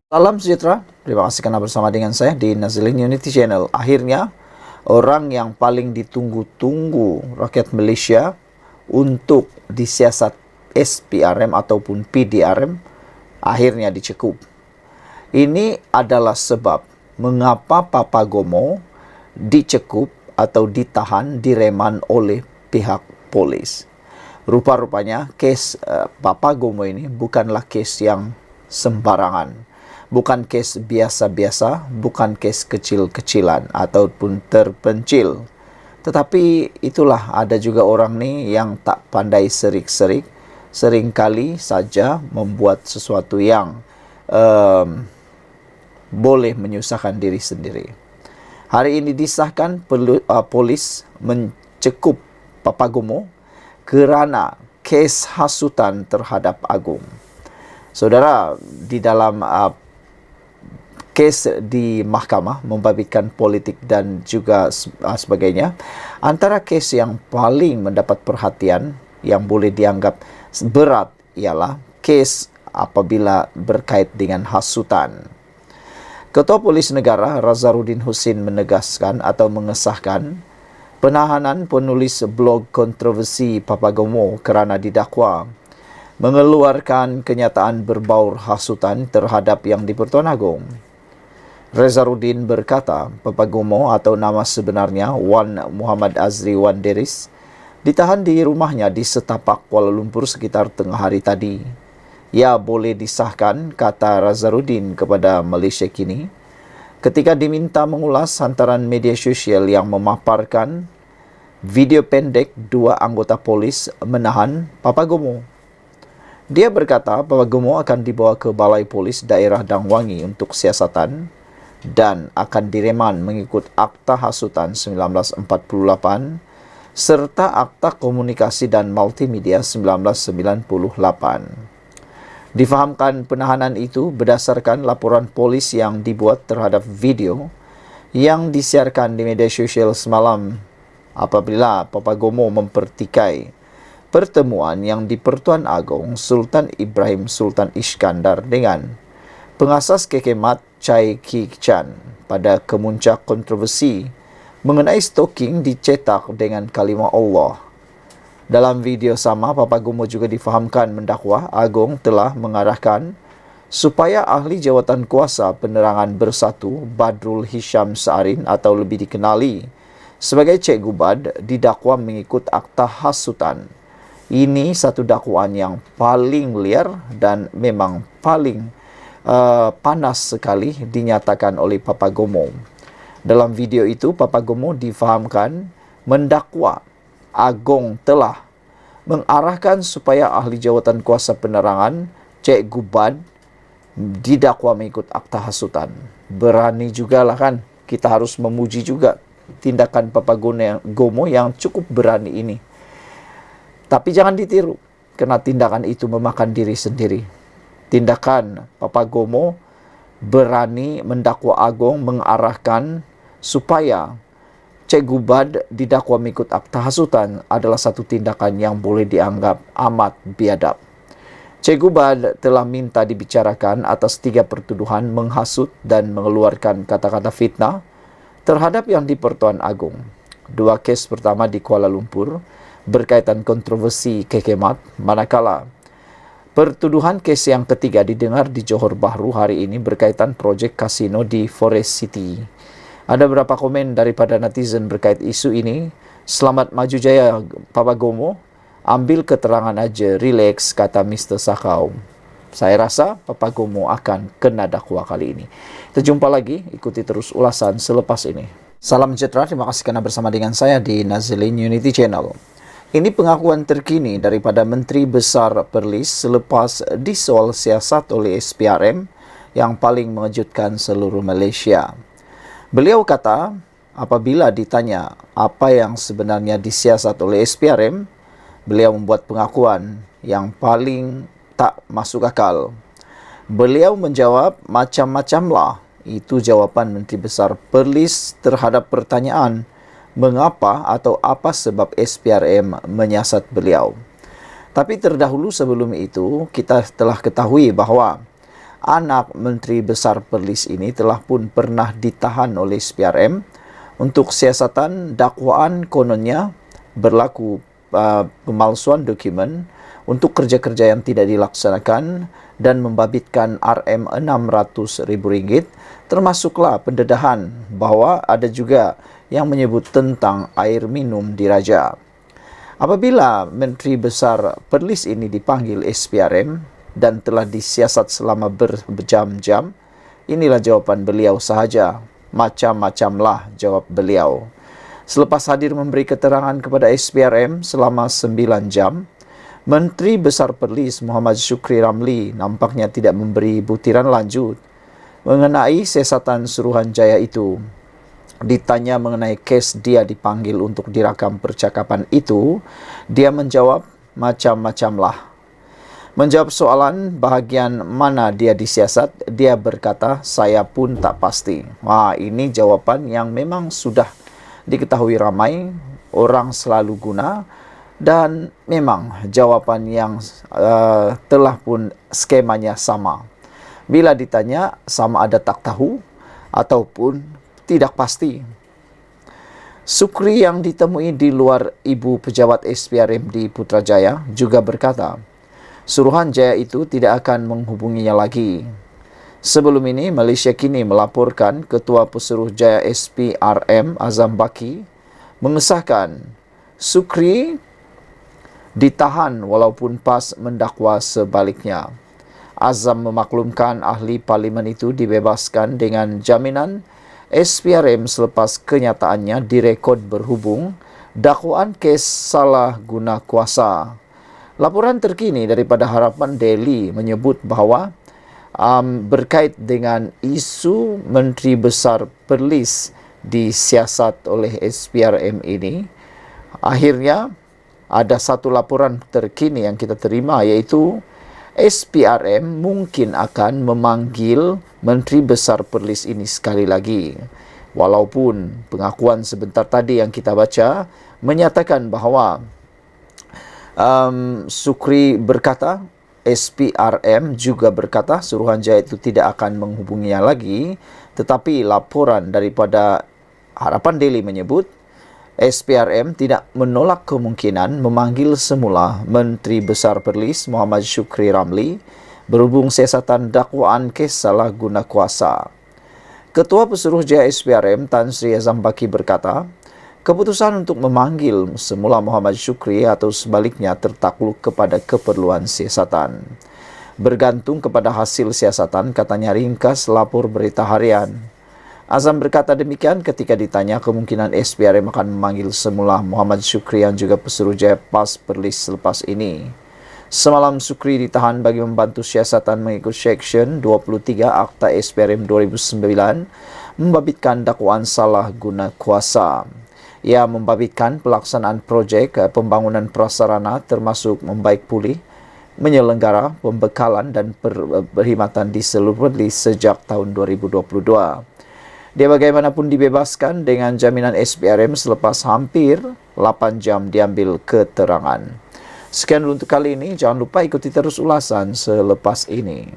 Salam sejahtera, terima kasih karena bersama dengan saya di Nazilin Unity Channel. Akhirnya, orang yang paling ditunggu-tunggu rakyat Malaysia untuk disiasat SPRM ataupun PDRM akhirnya dicekup. Ini adalah sebab mengapa Papa Gomo dicekup atau ditahan, direman oleh pihak polis. Rupa-rupanya kes Papa Gomo ini bukanlah kes yang sembarangan. Bukan kes biasa-biasa, bukan kes kecil-kecilan ataupun terpencil. Tetapi itulah, ada juga orang ni yang tak pandai serik-serik, seringkali saja membuat sesuatu yang boleh menyusahkan diri sendiri. Hari ini disahkan polis mencekup Papa Gomo kerana kes hasutan terhadap Agong. Saudara, di dalam kes di mahkamah membabitkan politik dan juga sebagainya, antara kes yang paling mendapat perhatian yang boleh dianggap berat ialah kes apabila berkait dengan hasutan. Ketua Polis Negara Razarudin Husin menegaskan atau mengesahkan penahanan penulis blog kontroversi Papa Gomo kerana didakwa mengeluarkan kenyataan berbaur hasutan terhadap Yang di-Pertuan Agong. Razarudin berkata, Papa Gomo atau nama sebenarnya Wan Muhammad Azri Wan Deris ditahan di rumahnya di Setapak, Kuala Lumpur sekitar tengah hari tadi. Ia boleh disahkan, kata Razarudin kepada Malaysia Kini, ketika diminta mengulas hantaran media sosial yang memaparkan video pendek dua anggota polis menahan Papa Gomo. Dia berkata Papa Gomo akan dibawa ke Balai Polis Daerah Dang Wangi untuk siasatan dan akan direman mengikut Akta Hasutan 1948 serta Akta Komunikasi dan Multimedia 1998. Difahamkan penahanan itu berdasarkan laporan polis yang dibuat terhadap video yang disiarkan di media sosial semalam apabila Papa Gomo mempertikai pertemuan yang di-Pertuan Agong Sultan Ibrahim Sultan Iskandar dengan pengasas Kekemat Chai Kee Chan pada kemuncak kontroversi mengenai stalking dicetak dengan kalimah Allah. Dalam video sama, Papa Gomo juga difahamkan mendakwa Agong telah mengarahkan supaya ahli jawatan kuasa penerangan bersatu Badrul Hisham Saarin atau lebih dikenali sebagai Cik Gubad didakwa mengikut Akta Hasutan. Ini satu dakwaan yang paling liar dan memang paling panas sekali dinyatakan oleh Papa Gomo. Dalam video itu, Papa Gomo difahamkan mendakwa Agong telah mengarahkan supaya ahli jawatan kuasa penerangan Cik Gubad didakwa mengikut Akta Hasutan. Berani jugalah kan, kita harus memuji juga tindakan Papa Gomo yang cukup berani ini. Tapi jangan ditiru, kerana tindakan itu memakan diri sendiri. Tindakan Papa Gomo berani mendakwa Agong mengarahkan supaya Cik Gubad didakwa mengikut Akta Hasutan adalah satu tindakan yang boleh dianggap amat biadab. Cik Gubad telah minta dibicarakan atas 3 pertuduhan menghasut dan mengeluarkan kata-kata fitnah terhadap Yang di-Pertuan Agong. 2 kes pertama di Kuala Lumpur berkaitan kontroversi Kekemat, manakala pertuduhan kes yang ketiga didengar di Johor Bahru hari ini berkaitan projek kasino di Forest City. Ada beberapa komen daripada netizen berkait isu ini. Selamat maju jaya Papa Gomo, ambil keterangan aja, relax, kata Mr. Sakau. Saya rasa Papa Gomo akan kena dakwa kali ini. Kita jumpa lagi, ikuti terus ulasan selepas ini. Salam sejahtera, terima kasih kerana bersama dengan saya di Nazilin Unity Channel. Ini pengakuan terkini daripada Menteri Besar Perlis selepas disoal siasat oleh SPRM yang paling mengejutkan seluruh Malaysia. Beliau kata, apabila ditanya apa yang sebenarnya disiasat oleh SPRM, beliau membuat pengakuan yang paling tak masuk akal. Beliau menjawab, macam-macamlah. Itu jawapan Menteri Besar Perlis terhadap pertanyaan mengapa atau apa sebab SPRM menyiasat beliau. Tapi terdahulu sebelum itu, kita telah ketahui bahawa anak Menteri Besar Perlis ini telah pun pernah ditahan oleh SPRM untuk siasatan dakwaan kononnya berlaku pemalsuan dokumen untuk kerja-kerja yang tidak dilaksanakan dan membabitkan Rm600.000, termasuklah pendedahan bahawa ada juga yang menyebut tentang air minum diraja. Apabila Menteri Besar Perlis ini dipanggil SPRM dan telah disiasat selama berjam-jam, inilah jawapan beliau sahaja. Macam-macamlah jawab beliau. Selepas hadir memberi keterangan kepada SPRM selama 9 jam, Menteri Besar Perlis Muhammad Syukri Ramli nampaknya tidak memberi butiran lanjut mengenai siasatan Suruhanjaya itu. Ditanya mengenai kes dia dipanggil untuk dirakam percakapan itu, dia menjawab macam-macamlah. Menjawab soalan bahagian mana dia disiasat, dia berkata, saya pun tak pasti. Wah, ini jawapan yang memang sudah diketahui ramai, orang selalu guna, dan memang jawapan yang telah pun skemanya sama. Bila ditanya, sama ada tak tahu ataupun tidak pasti. Sukri yang ditemui di luar ibu pejabat SPRM di Putrajaya juga berkata, Suruhanjaya itu tidak akan menghubunginya lagi. Sebelum ini, Malaysia kini melaporkan Ketua Pesuruhjaya SPRM Azam Baki mengesahkan Sukri ditahan walaupun PAS mendakwa sebaliknya. Azam memaklumkan ahli parlimen itu dibebaskan dengan jaminan SPRM selepas kenyataannya direkod berhubung dakwaan kes salah guna kuasa. Laporan terkini daripada Harapan Daily menyebut bahawa berkait dengan isu Menteri Besar Perlis disiasat oleh SPRM ini, akhirnya ada satu laporan terkini yang kita terima, iaitu SPRM mungkin akan memanggil Menteri Besar Perlis ini sekali lagi. Walaupun pengakuan sebentar tadi yang kita baca menyatakan bahawa Sukri berkata, SPRM juga berkata Suruhanjaya itu tidak akan menghubunginya lagi, tetapi laporan daripada Harapan Daily menyebut SPRM tidak menolak kemungkinan memanggil semula Menteri Besar Perlis Muhammad Syukri Ramli berhubung siasatan dakwaan kes salah guna kuasa. Ketua Pesuruhjaya SPRM Tan Sri Azam Baki berkata, keputusan untuk memanggil semula Muhammad Syukri atau sebaliknya tertakluk kepada keperluan siasatan. Bergantung kepada hasil siasatan, katanya ringkas lapor Berita Harian. Azam berkata demikian ketika ditanya kemungkinan SPRM akan memanggil semula Muhammad Syukri yang juga Pesuruhjaya PAS Perlis selepas ini. Semalam Syukri ditahan bagi membantu siasatan mengikut Seksyen 23 Akta SPRM 2009 membabitkan dakwaan salah guna kuasa. Ia membabitkan pelaksanaan projek pembangunan prasarana termasuk membaik pulih, menyelenggara, pembekalan dan perkhidmatan di seluruh Perlis sejak tahun 2022. Dia bagaimanapun dibebaskan dengan jaminan SPRM selepas hampir 8 jam diambil keterangan. Sekian untuk kali ini, jangan lupa ikuti terus ulasan selepas ini.